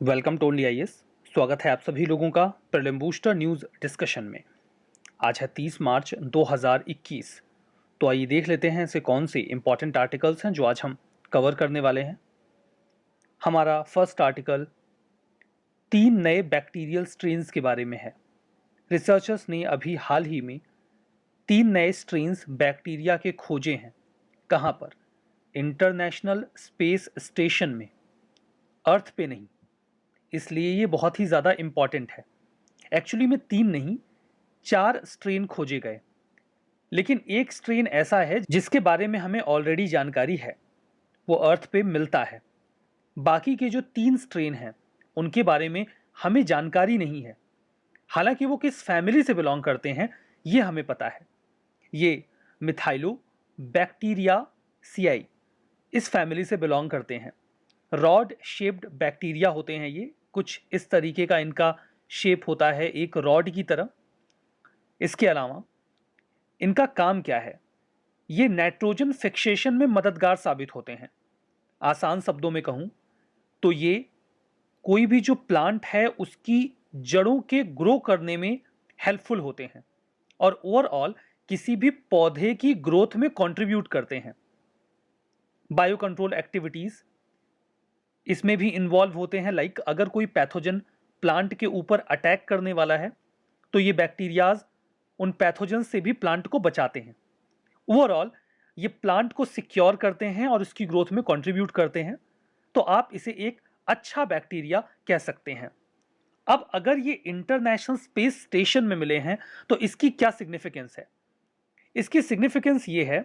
Welcome to only IAS. स्वागत है आप सभी लोगों का प्रीलिम बूस्टर न्यूज़ डिस्कशन में। आज है 30 मार्च 2021। तो आइए देख लेते हैं ऐसे कौन से इंपॉर्टेंट आर्टिकल्स हैं जो आज हम कवर करने वाले हैं। हमारा फर्स्ट आर्टिकल 3 नए बैक्टीरियल स्ट्रेन्स के बारे में है। रिसर्चर्स ने अभी हाल ही में 3 नए स्ट्रेन्स बैक्टीरिया के खोजे हैं। कहाँ पर? इंटरनेशनल स्पेस स्टेशन में, अर्थ पे नहीं। इसलिए ये बहुत ही ज़्यादा इम्पॉर्टेंट है। एक्चुअली में 3 नहीं 4 स्ट्रेन खोजे गए, लेकिन एक स्ट्रेन ऐसा है जिसके बारे में हमें ऑलरेडी जानकारी है, वो अर्थ पे मिलता है। बाकी के जो 3 स्ट्रेन हैं उनके बारे में हमें जानकारी नहीं है। हालांकि वो किस फैमिली से बिलोंग करते हैं ये हमें पता है। ये मिथाइलो बैक्टीरिया सीआई इस फैमिली से बिलोंग करते हैं। रॉड शेप्ड बैक्टीरिया होते हैं ये, कुछ इस तरीके का इनका शेप होता है, एक रॉड की तरह। इसके अलावा इनका काम क्या है? ये नाइट्रोजन फिक्सेशन में मददगार साबित होते हैं। आसान शब्दों में कहूं तो ये कोई भी जो प्लांट है उसकी जड़ों के ग्रो करने में हेल्पफुल होते हैं और ओवरऑल किसी भी पौधे की ग्रोथ में कंट्रीब्यूट करते हैं। बायो कंट्रोल एक्टिविटीज इसमें भी इन्वॉल्व होते हैं। लाइक अगर कोई पैथोजन प्लांट के ऊपर अटैक करने वाला है तो ये बैक्टीरियाज उन पैथोजन से भी प्लांट को बचाते हैं। ओवरऑल ये प्लांट को सिक्योर करते हैं और उसकी ग्रोथ में कंट्रीब्यूट करते हैं। तो आप इसे एक अच्छा बैक्टीरिया कह सकते हैं। अब अगर ये इंटरनेशनल स्पेस स्टेशन में मिले हैं तो इसकी क्या सिग्निफिकेंस है? इसकी सिग्निफिकेंस ये है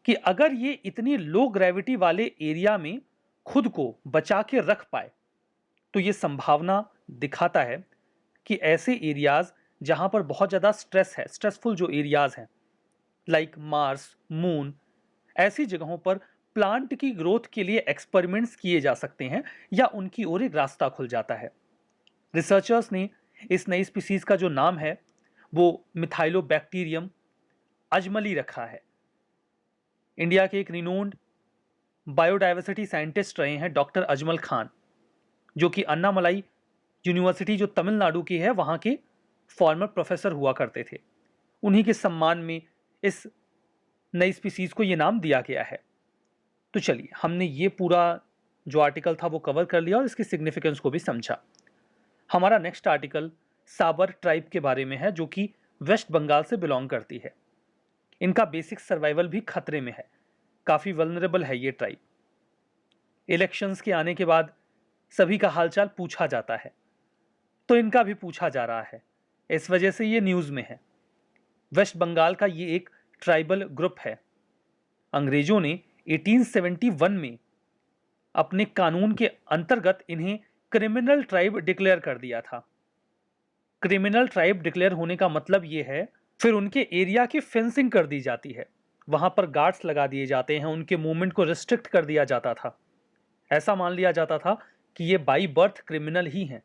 कि अगर ये इतनी लो ग्रेविटी वाले एरिया में खुद को बचा के रख पाए तो ये संभावना दिखाता है कि ऐसे एरियाज जहां पर बहुत ज़्यादा स्ट्रेस है, स्ट्रेसफुल जो एरियाज हैं लाइक मार्स, मून, ऐसी जगहों पर प्लांट की ग्रोथ के लिए एक्सपेरिमेंट्स किए जा सकते हैं या उनकी ओर एक रास्ता खुल जाता है। रिसर्चर्स ने इस नई स्पीसीज का जो नाम है वो मिथाइलोबैक्टीरियम अजमली रखा है। इंडिया के एक रिनोन्ड बायोडाइवर्सिटी साइंटिस्ट रहे हैं डॉक्टर अजमल खान, जो कि अन्नामलाई यूनिवर्सिटी जो तमिलनाडु की है वहां के फॉर्मर प्रोफेसर हुआ करते थे। उन्हीं के सम्मान में इस नई स्पीसीज को ये नाम दिया गया है। तो चलिए, हमने ये पूरा जो आर्टिकल था वो कवर कर लिया और इसकी सिग्निफिकेंस को भी समझा। हमारा नेक्स्ट आर्टिकल साबर ट्राइब के बारे में है, जो कि वेस्ट बंगाल से बिलोंग करती है। इनका बेसिक सर्वाइवल भी खतरे में है, काफ़ी वल्नरेबल है ये ट्राइब। इलेक्शंस के आने के बाद सभी का हालचाल पूछा जाता है, तो इनका भी पूछा जा रहा है, इस वजह से ये न्यूज़ में है। वेस्ट बंगाल का ये एक ट्राइबल ग्रुप है। अंग्रेजों ने 1871 में अपने कानून के अंतर्गत इन्हें क्रिमिनल ट्राइब डिक्लेयर कर दिया था। क्रिमिनल ट्राइब डिक्लेयर होने का मतलब ये है, फिर उनके एरिया की फेंसिंग कर दी जाती है, वहां पर गार्ड्स लगा दिए जाते हैं, उनके मूवमेंट को रिस्ट्रिक्ट कर दिया जाता था। ऐसा मान लिया जाता था कि ये बाई बर्थ क्रिमिनल ही हैं।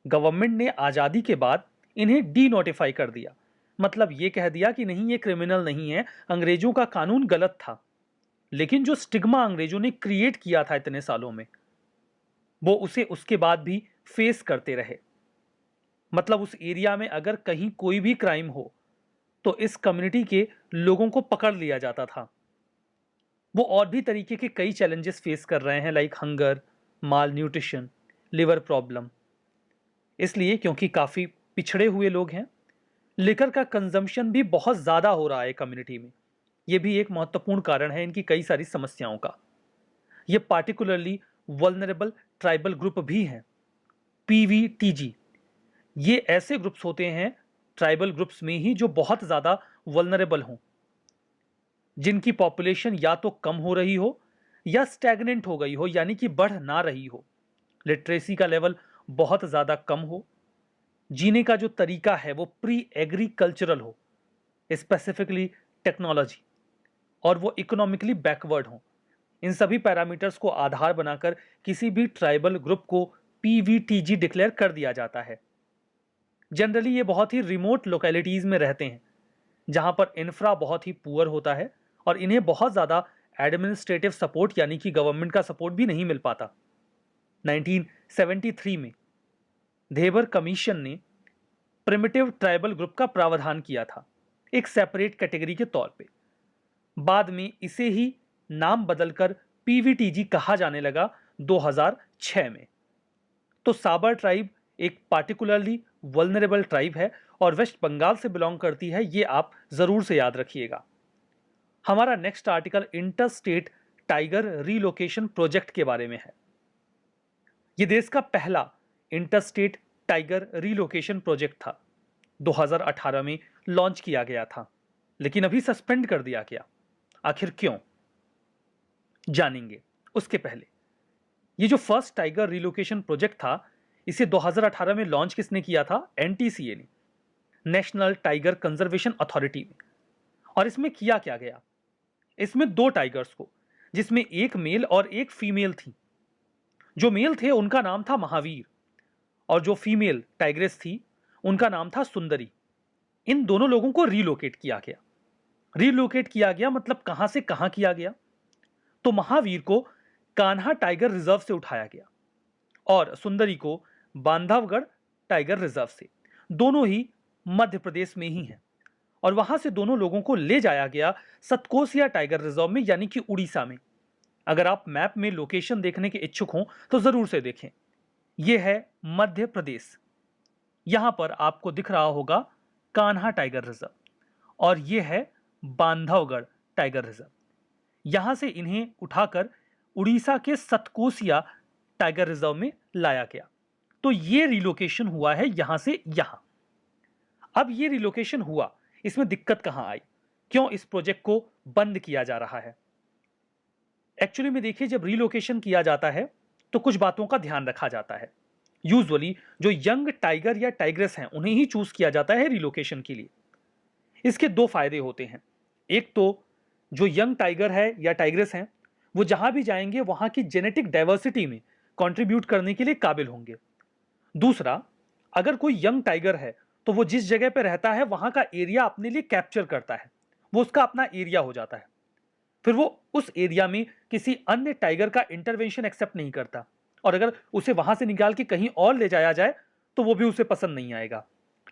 गवर्नमेंट ने आज़ादी के बाद इन्हें डी नोटिफाई कर दिया, मतलब ये कह दिया कि नहीं, ये क्रिमिनल नहीं है, अंग्रेजों का कानून गलत था। लेकिन जो स्टिग्मा अंग्रेजों ने क्रिएट किया था इतने सालों में, वो उसे उसके बाद भी फेस करते रहे। मतलब उस एरिया में अगर कहीं कोई भी क्राइम हो तो इस कम्युनिटी के लोगों को पकड़ लिया जाता था। वो और भी तरीके के कई चैलेंजेस फेस कर रहे हैं, लाइक हंगर, माल न्यूट्रिशन, लिवर प्रॉब्लम। इसलिए क्योंकि काफ़ी पिछड़े हुए लोग हैं, लिकर का कंजम्पशन भी बहुत ज़्यादा हो रहा है कम्युनिटी में। ये भी एक महत्वपूर्ण कारण है इनकी कई सारी समस्याओं का। ये पार्टिकुलरली वल्नरेबल ट्राइबल ग्रुप भी हैं, पीवीटीजी। ये ऐसे ग्रुप्स होते हैं ट्राइबल ग्रुप्स में ही जो बहुत ज़्यादा वल्नरेबल हों, जिनकी पॉपुलेशन या तो कम हो रही हो या स्टैग्नेंट हो गई हो, यानी कि बढ़ ना रही हो, लिटरेसी का लेवल बहुत ज़्यादा कम हो, जीने का जो तरीका है वो प्री एग्रीकल्चरल हो, स्पेसिफिकली टेक्नोलॉजी, और वो इकोनॉमिकली बैकवर्ड हो। इन सभी पैरामीटर्स को आधार बनाकर किसी भी ट्राइबल ग्रुप को पीवीटीजी डिक्लेयर कर दिया जाता है। जनरली ये बहुत ही रिमोट लोकेलिटीज़ में रहते हैं, जहां पर इंफ्रा बहुत ही पुअर होता है और इन्हें बहुत ज़्यादा एडमिनिस्ट्रेटिव सपोर्ट यानी कि गवर्नमेंट का सपोर्ट भी नहीं मिल पाता। 1973 में धेबर कमीशन ने प्रिमिटिव ट्राइबल ग्रुप का प्रावधान किया था एक सेपरेट कैटेगरी के तौर पे। बाद में इसे ही नाम बदलकर पीवीटीजी कहा जाने लगा 2006 में। तो साबर ट्राइब एक पार्टिकुलरली वल्नरेबल ट्राइब है और वेस्ट बंगाल से बिलोंग करती है, ये आप जरूर से याद रखिएगा। हमारा next article inter state tiger relocation project के बारे में है। यह देश का पहला inter state tiger relocation project था। 2018 में लॉन्च किया गया था, लेकिन अभी सस्पेंड कर दिया गया। आखिर क्यों, जानेंगे। उसके पहले ये जो फर्स्ट टाइगर रीलोकेशन प्रोजेक्ट था, इसे 2018 में लॉन्च किसने किया था? एनटीसीए ने, नेशनल टाइगर कंजर्वेशन अथॉरिटी में। और इसमें किया क्या गया? इसमें 2 टाइगर्स को, जिसमें एक मेल और एक फीमेल थी। जो मेल थे उनका नाम था महावीर और जो फीमेल टाइग्रेस थी उनका नाम था सुंदरी। इन दोनों लोगों को रीलोकेट किया गया। रीलोकेट किया गया मतलब कहां से कहां किया गया? तो महावीर को कान्हा टाइगर रिजर्व से उठाया गया और सुंदरी को बांधवगढ़ टाइगर रिजर्व से। दोनों ही मध्य प्रदेश में ही हैं और वहां से दोनों लोगों को ले जाया गया सतकोसिया टाइगर रिजर्व में, यानी कि उड़ीसा में। अगर आप मैप में लोकेशन देखने के इच्छुक हों तो जरूर से देखें। यह है मध्य प्रदेश। यहां पर आपको दिख रहा होगा कान्हा टाइगर रिजर्व और यह है बांधवगढ़ टाइगर रिजर्व। यहां से इन्हें उठाकर उड़ीसा के सतकोसिया टाइगर रिजर्व में लाया गया। तो यह रिलोकेशन हुआ है यहां से यहां। अब यह रिलोकेशन हुआ, इसमें दिक्कत कहां आई? क्यों इस प्रोजेक्ट को बंद किया जा रहा है? एक्चुअली में देखिए, जब रिलोकेशन किया जाता है तो कुछ बातों का ध्यान रखा जाता है। यूजुअली जो यंग टाइगर या टाइग्रेस हैं उन्हें ही चूज किया जाता है रिलोकेशन के लिए। इसके 2 फायदे होते हैं। एक तो जो यंग टाइगर है या टाइग्रेस हैं वो जहां भी जाएंगे वहां की जेनेटिक डाइवर्सिटी में कंट्रीब्यूट करने के लिए काबिल होंगे। दूसरा, अगर कोई यंग टाइगर है तो वो जिस जगह पे रहता है वहां का एरिया अपने लिए कैप्चर करता है, वो उसका अपना एरिया हो जाता है। फिर वो उस एरिया में किसी अन्य टाइगर का इंटरवेंशन एक्सेप्ट नहीं करता और अगर उसे वहां से निकाल के कहीं और ले जाया जाए तो वो भी उसे पसंद नहीं आएगा।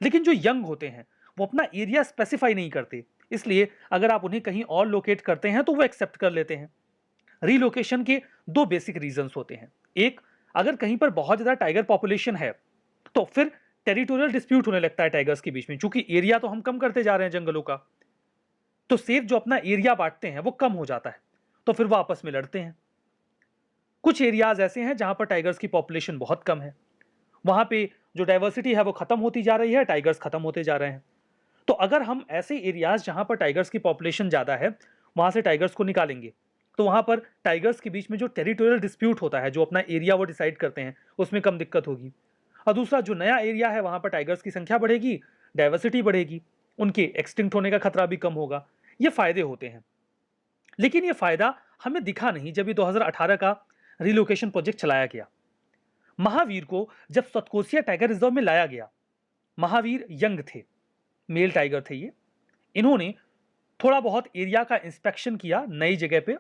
लेकिन जो यंग होते हैं वो अपना एरिया स्पेसिफाई नहीं करते, इसलिए अगर आप उन्हें कहीं और लोकेट करते हैं तो वो एक्सेप्ट कर लेते हैं। रीलोकेशन के 2 बेसिक रीजंस होते हैं। एक, अगर कहीं पर बहुत ज्यादा टाइगर पॉपुलेशन है तो फिर टेरिटोरियल डिस्प्यूट होने लगता है टाइगर्स के बीच में, क्योंकि एरिया तो हम कम करते जा रहे हैं जंगलों का, तो सेफ जो अपना एरिया बांटते हैं वो कम हो जाता है, तो फिर वो आपस में लड़ते हैं। कुछ एरियाज ऐसे हैं जहां पर टाइगर्स की पॉपुलेशन बहुत कम है, वहां पे जो डाइवर्सिटी है वो खत्म होती जा रही है, टाइगर्स खत्म होते जा रहे हैं। तो अगर हम ऐसे एरियाज जहां पर टाइगर्स की पॉपुलेशन ज्यादा है वहां से टाइगर्स को निकालेंगे तो वहां पर टाइगर्स के बीच में जो टेरिटोरियल डिस्प्यूट होता है, जो अपना एरिया वो डिसाइड करते हैं, उसमें कम दिक्कत होगी। और दूसरा, जो नया एरिया है वहां पर टाइगर्स की संख्या बढ़ेगी, डाइवर्सिटी बढ़ेगी, उनके एक्सटिंक्ट होने का खतरा भी कम होगा। ये फायदे होते हैं। लेकिन ये फायदा हमें दिखा नहीं जब ये 2018 का रिलोकेशन प्रोजेक्ट चलाया गया। महावीर को जब सतकोसिया टाइगर रिजर्व में लाया गया, महावीर यंग थे, मेल टाइगर थे ये। इन्होंने थोड़ा बहुत एरिया का इंस्पेक्शन किया नई जगह पे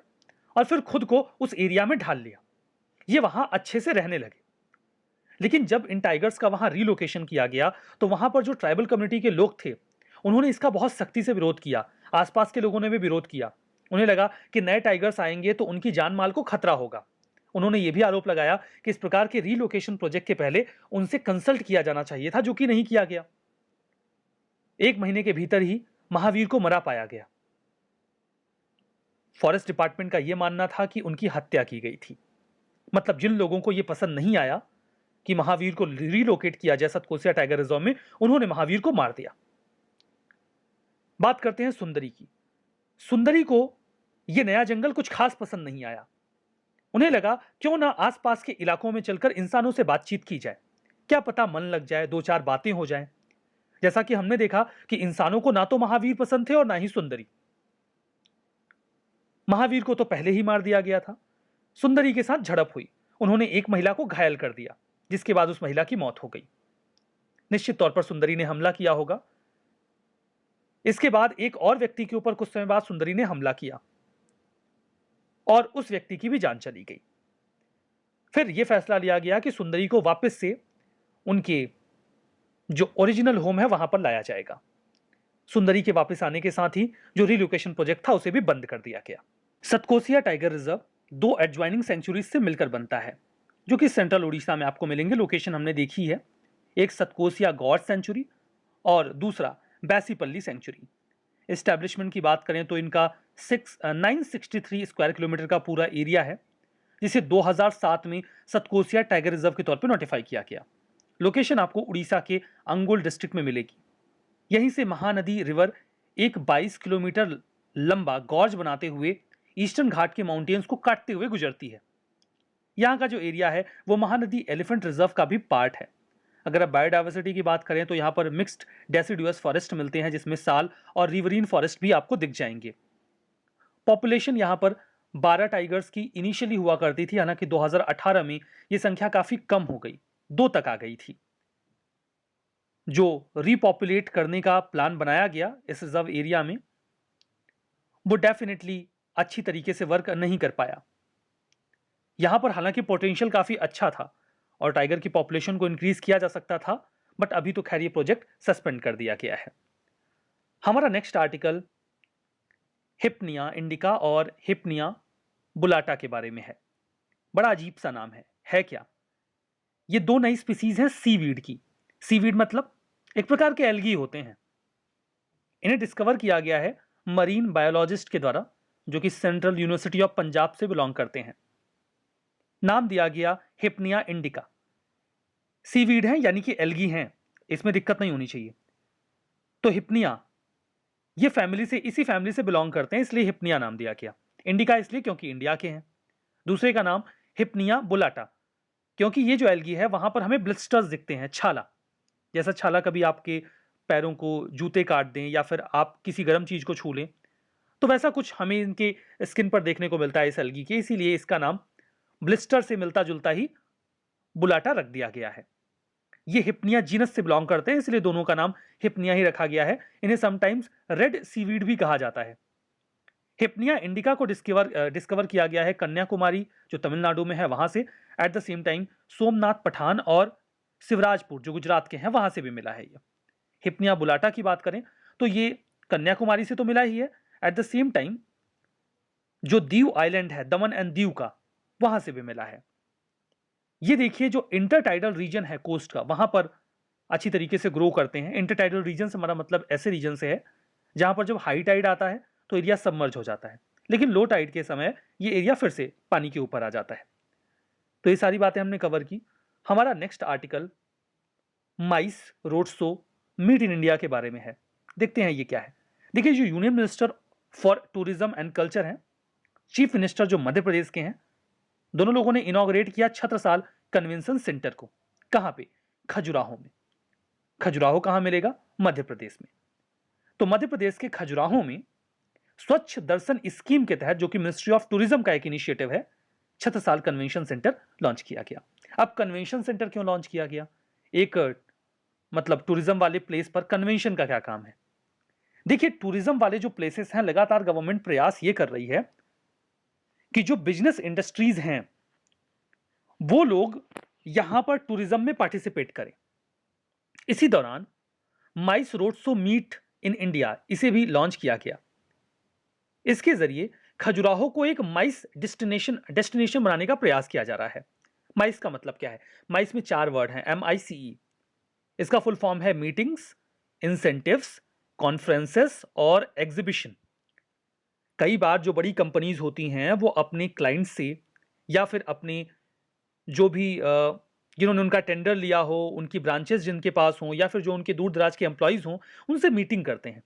और फिर खुद को उस एरिया में ढाल लिया। ये वहां अच्छे से रहने लगे। लेकिन जब इन टाइगर्स का वहां रिलोकेशन किया गया तो वहां पर जो ट्राइबल कम्युनिटी के लोग थे उन्होंने इसका बहुत सख्ती से विरोध किया। आसपास के लोगों ने भी विरोध किया। उन्हें लगा कि नए टाइगर्स आएंगे तो उनकी जान माल को खतरा होगा। उन्होंने यह भी आरोप लगाया कि इस प्रकार के रिलोकेशन प्रोजेक्ट के पहले उनसे कंसल्ट किया जाना चाहिए था, जो कि नहीं किया गया। 1 महीने के भीतर ही महावीर को मरा पाया गया। फॉरेस्ट डिपार्टमेंट का यह मानना था कि उनकी हत्या की गई थी। मतलब जिन लोगों को यह पसंद नहीं आया कि महावीर को रिलोकेट किया जाए सतकोसिया टाइगर रिजर्व में, उन्होंने महावीर को मार दिया। बात करते हैं सुंदरी की। सुंदरी को यह नया जंगल कुछ खास पसंद नहीं आया। उन्हें लगा क्यों ना आसपास के इलाकों में चलकर इंसानों से बातचीत की जाए, क्या पता मन लग जाए, 2-4 बातें हो जाएं। जैसा कि हमने देखा कि इंसानों को ना तो महावीर पसंद थे और ना ही सुंदरी। महावीर को तो पहले ही मार दिया गया था। सुंदरी के साथ झड़प हुई, उन्होंने एक महिला को घायल कर दिया, जिसके बाद उस महिला की मौत हो गई। निश्चित तौर पर सुंदरी ने हमला किया होगा। इसके बाद एक और व्यक्ति के ऊपर कुछ समय बाद सुंदरी ने हमला किया और उस व्यक्ति की भी जान चली गई। फिर यह फैसला लिया गया कि सुंदरी को वापस से उनके जो ओरिजिनल होम है वहां पर लाया जाएगा। सुंदरी के वापस आने के साथ ही जो रिलोकेशन प्रोजेक्ट था उसे भी बंद कर दिया गया। सतकोसिया टाइगर रिजर्व दो एडजॉइनिंग सेंचुरीज से मिलकर बनता है, जो कि सेंट्रल उड़ीसा में आपको मिलेंगे। लोकेशन हमने देखी है, एक सतकोसिया गॉड सेंचुरी और दूसरा बैसीपल्ली सेंचुरी। एस्टैब्लिशमेंट की बात करें तो इनका 963 स्क्वायर किलोमीटर का पूरा एरिया है, जिसे 2007 में सतकोसिया टाइगर रिजर्व के तौर पर नोटिफाई किया गया। लोकेशन आपको उड़ीसा के अंगुल डिस्ट्रिक्ट में मिलेगी। यहीं से महानदी रिवर एक 22 किलोमीटर लंबा गॉर्ज बनाते हुए ईस्टर्न घाट के माउंटेन्स को काटते हुए गुजरती है। यहाँ का जो एरिया है वो महानदी एलिफेंट रिजर्व का भी पार्ट है। अगर आप बायोडाइवर्सिटी की बात करें तो यहाँ पर मिक्स्ड डेसिडुअस फॉरेस्ट मिलते हैं, जिसमें साल और रिवरीन फॉरेस्ट भी आपको दिख जाएंगे। पॉपुलेशन यहाँ पर 12 टाइगर्स की इनिशियली हुआ करती थी, हालांकि 2018 में ये संख्या काफी कम हो गई, 2 तक आ गई थी। जो रीपॉपुलेट करने का प्लान बनाया गया इस रिजर्व एरिया में, वो डेफिनेटली अच्छी तरीके से वर्क नहीं कर पाया। यहां पर हालांकि पोटेंशियल काफी अच्छा था और टाइगर की पॉपुलेशन को इंक्रीज किया जा सकता था, बट अभी तो खैर ये प्रोजेक्ट सस्पेंड कर दिया गया है। हमारा नेक्स्ट आर्टिकल हिप्निया इंडिका और हिप्निया बुलाटा के बारे में है। बड़ा अजीब सा नाम है क्या? ये दो नई स्पीसीज हैं सीवीड की। सीवीड मतलब एक प्रकार के एल्गी होते हैं। इन्हें डिस्कवर किया गया है मरीन बायोलॉजिस्ट के द्वारा, जो कि सेंट्रल यूनिवर्सिटी ऑफ पंजाब से बिलोंग करते हैं। नाम दिया गया हिप्निया इंडिका। सीवीड हैं यानी कि एल्गी हैं, इसमें दिक्कत नहीं होनी चाहिए। तो हिप्निया ये इसी फैमिली से बिलोंग करते हैं, इसलिए हिप्निया नाम दिया गया। इंडिका इसलिए क्योंकि इंडिया के हैं। दूसरे का नाम हिप्निया बुलाटा, क्योंकि ये जो एल्गी है वहां पर हमें ब्लिस्टर्स दिखते हैं, छाला। जैसा छाला कभी आपके पैरों को जूते काट दें या फिर आप किसी गर्म चीज को छू लें, तो वैसा कुछ हमें इनके स्किन पर देखने को मिलता है इस एल्गी के, इसीलिए इसका नाम ब्लिस्टर से मिलता जुलता ही बुलाटा रख दिया गया है। ये हिप्निया जीनस से बिलोंग करते हैं, इसलिए दोनों का नाम हिप्निया ही रखा गया है। इन्हें समटाइम्स रेड सीवीड भी कहा जाता है। हिप्निया इंडिका को डिस्कवर किया गया है कन्याकुमारी, जो तमिलनाडु में है, वहां से। At the same time Somnath Pathan और शिवराजपुर, जो गुजरात के हैं, वहां से भी मिला है। ये हिप्निया बुलाटा की बात करें तो ये कन्याकुमारी से तो मिला ही है, एट द सेम टाइम जो दीव आइलैंड है, दमन एंड दीव का, वहां से भी मिला है। ये देखिए जो इंटरटाइडल रीजन है कोस्ट का, वहां पर अच्छी तरीके से ग्रो करते हैं। इंटरटाइडल रीजन से हमारा मतलब ऐसे रीजन से है जहां पर जब हाई टाइड आता है तो एरिया सबमर्ज हो जाता है, लेकिन लो टाइड के समय ये एरिया फिर से पानी के ऊपर आ जाता है। तो ये सारी बातें हमने कवर की। हमारा next article MICE roadshow meet in India के बारे में है। देखते हैं ये क्या है। देखिए, जो union minister for tourism and culture हैं, चीफ मिनिस्टर जो मध्य प्रदेश के हैं, दोनों लोगों ने इनॉग्रेट किया छत्रसाल कन्वेंशन सेंटर को। कहां पे? खजुराहो में। खजुराहो कहां मिलेगा? मध्य प्रदेश में। तो मध्य प्रदेश के खजुराहो में स्वच्छ दर्शन स्कीम के तहत, जो कि मिनिस्ट्री ऑफ टूरिज्म का एक इनिशिएटिव है, छत्रसाल कन्वेंशन सेंटर लॉन्च किया गया। अब कन्वेंशन सेंटर क्यों लॉन्च किया गया? एक मतलब टूरिज्म वाले प्लेस पर कन्वेंशन का क्या काम है? देखिए, टूरिज्म वाले जो प्लेसेस हैं, लगातार गवर्नमेंट प्रयास ये कर रही है कि जो बिजनेस इंडस्ट्रीज हैं वो लोग यहां पर टूरिज्म में पार्टिसिपेट करें। इसी दौरान माइस रोडसो मीट इन इंडिया, इसे भी लॉन्च किया गया। इसके जरिए खजुराहो को एक माइस डेस्टिनेशन बनाने का प्रयास किया जा रहा है। माइस का मतलब क्या है? माइस में 4 वर्ड हैं, MICE। इसका फुल फॉर्म है मीटिंग्स, इंसेंटिव्स, कॉन्फ्रेंसेस और एग्जीबिशन। कई बार जो बड़ी कंपनीज होती हैं वो अपने क्लाइंट से या फिर अपने जो भी जिन्होंने उनका टेंडर लिया हो, उनकी ब्रांचेस जिनके पास हों, या फिर जो उनके दूर दराज के एम्प्लॉयज हों, उनसे मीटिंग करते हैं।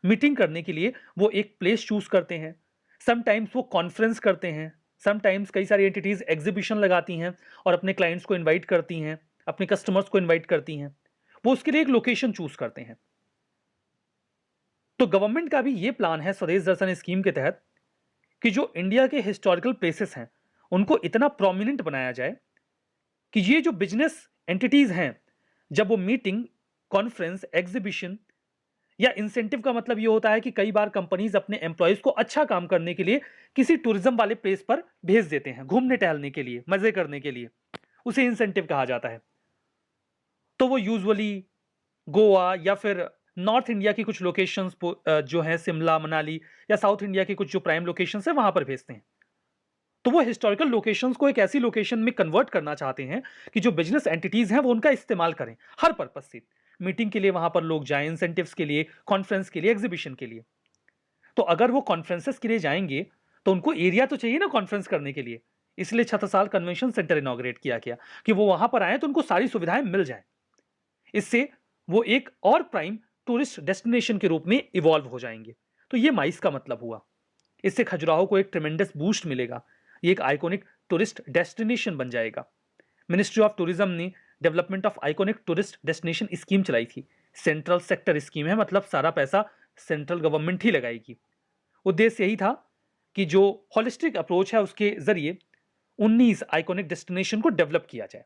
मीटिंग करने के लिए वो एक प्लेस चूज करते हैं। समटाइम्स वो कॉन्फ्रेंस करते हैं, समटाइम्स कई सारी एंटिटीज एग्जीबिशन लगाती हैं और अपने क्लाइंट्स को इन्वाइट करती हैं, अपने कस्टमर्स को इन्वाइट करती हैं। वो उसके लिए एक लोकेशन चूज करते हैं। तो गवर्नमेंट का भी ये प्लान है स्वदेश दर्शन स्कीम के तहत कि जो इंडिया के हिस्टोरिकल प्लेसेस हैं उनको इतना प्रोमिनेंट बनाया जाए कि ये जो बिजनेस एंटिटीज हैं, जब वो मीटिंग, कॉन्फ्रेंस, एग्जीबिशन या इंसेंटिव का मतलब ये होता है कि कई बार कंपनीज अपने एम्प्लॉयज को अच्छा काम करने के लिए किसी टूरिज्म वाले प्लेस पर भेज देते हैं, घूमने टहलने के लिए, मजे करने के लिए, उसे इंसेंटिव कहा जाता है। तो वो यूजुअली गोवा या फिर नॉर्थ इंडिया की कुछ लोकेशंस जो हैं शिमला, मनाली या साउथ इंडिया की कुछ जो प्राइम लोकेशंस है वहां पर भेजते हैं। तो वो हिस्टोरिकल लोकेशंस को एक ऐसी लोकेशन में कन्वर्ट करना चाहते हैं कि जो बिजनेस एंटिटीज हैं वो उनका इस्तेमाल करें हर पर्पज से। मीटिंग के लिए वहां पर लोग जाएं, इंसेंटिव्स के लिए, कॉन्फ्रेंस के लिए, एग्जीबिशन के लिए। तो अगर वो कॉन्फ्रेंसेस के लिए जाएंगे तो उनको एरिया तो चाहिए ना कॉन्फ्रेंस करने के लिए। इसलिए छत्रसाल कन्वेंशन सेंटर इनॉग्रेट किया गया कि वो वहां पर आए तो उनको सारी सुविधाएं मिल जाए। इससे वो एक और प्राइम टूरिस्ट डेस्टिनेशन के रूप में इवॉल्व हो जाएंगे। तो ये माइस का मतलब हुआ। इससे खजुराहो को एक ट्रेमेंडस बूस्ट मिलेगा, ये एक आइकॉनिक टूरिस्ट डेस्टिनेशन बन जाएगा। मिनिस्ट्री ऑफ टूरिज्म ने development of iconic tourist destination scheme चलाई थी। सेंट्रल सेक्टर स्कीम है, मतलब सारा पैसा सेंट्रल गवर्नमेंट ही लगाएगी। उद्देश्य यही था कि जो होलिस्टिक अप्रोच है उसके जरिए 19 आइकॉनिक डेस्टिनेशन को डेवलप किया जाए।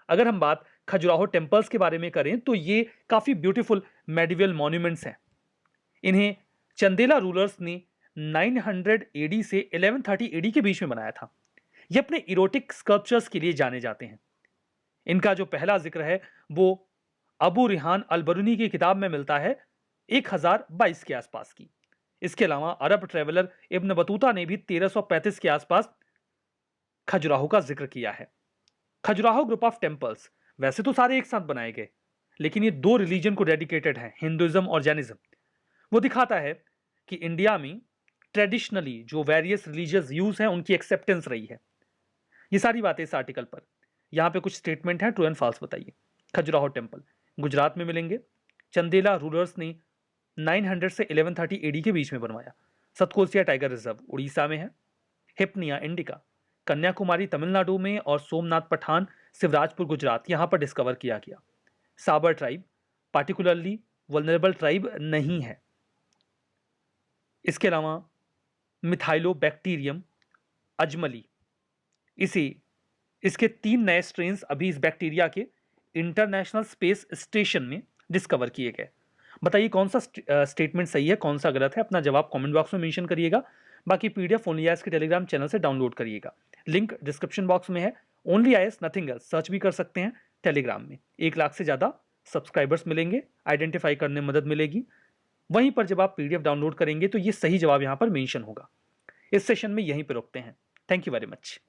अगर हम बात खजुराहो टेम्पल्स के बारे में करें तो ये काफी ब्यूटीफुल मेडिवल मॉन्यूमेंट्स हैं। इन्हें चंदेला रूलर्स ने 900 एडी से 1130 एडी के बीच में बनाया था। ये अपने इरोटिक स्कल्पचर्स के लिए जाने जाते हैं। इनका जो पहला जिक्र है वो अबू रिहान अल-बरूनी की किताब में मिलता है 1022 के आसपास की। इसके अलावा अरब ट्रेवलर इब्न बतूता ने भी 1335 के आसपास खजुराहो का जिक्र किया है। खजुराहो ग्रुप ऑफ टेम्पल्स वैसे तो सारे एक साथ बनाए गए, लेकिन ये दो रिलीजन को डेडिकेटेड है, हिंदुइज्म और जैनिज्म। वो दिखाता है कि इंडिया में ट्रेडिशनली जो वेरियस रिलीजियस व्यूज हैं उनकी एक्सेप्टेंस रही है। ये सारी बातें इस आर्टिकल पर। यहाँ पे कुछ स्टेटमेंट हैं, ट्रू एंड फॉल्स बताइए। खजुराहो टेम्पल गुजरात में मिलेंगे। चंदेला रूलर्स ने 900 से 1130 एडी के बीच में बनवाया। सतकोसिया टाइगर रिजर्व उड़ीसा में है। हिपनिया इंडिका कन्याकुमारी तमिलनाडु में और सोमनाथ पठान शिवराजपुर गुजरात, यहां पर डिस्कवर किया गया। साबर ट्राइब पार्टिकुलरली वल्नरेबल ट्राइब नहीं है। इसके अलावा मिथाइलोबैक्टीरियम अजमली, इसके 3 नए स्ट्रेन्स अभी इस बैक्टीरिया के इंटरनेशनल स्पेस स्टेशन में डिस्कवर किए गए। बताइए कौन सा स्टेटमेंट सही है, कौन सा गलत है। अपना जवाब कमेंट बॉक्स में मेंशन करिएगा। बाकी पीडीएफ ओनली आईएएस के टेलीग्राम चैनल से डाउनलोड करिएगा, लिंक डिस्क्रिप्शन बॉक्स में है। Only IAS nothing else search भी कर सकते हैं टेलीग्राम में। 1 लाख से ज़्यादा सब्सक्राइबर्स मिलेंगे, आइडेंटिफाई करने में मदद मिलेगी। वहीं पर जब आप पीडीएफ डाउनलोड करेंगे तो ये सही जवाब यहाँ पर मेंशन होगा। इस सेशन में यहीं पर रुकते हैं। Thank you very much.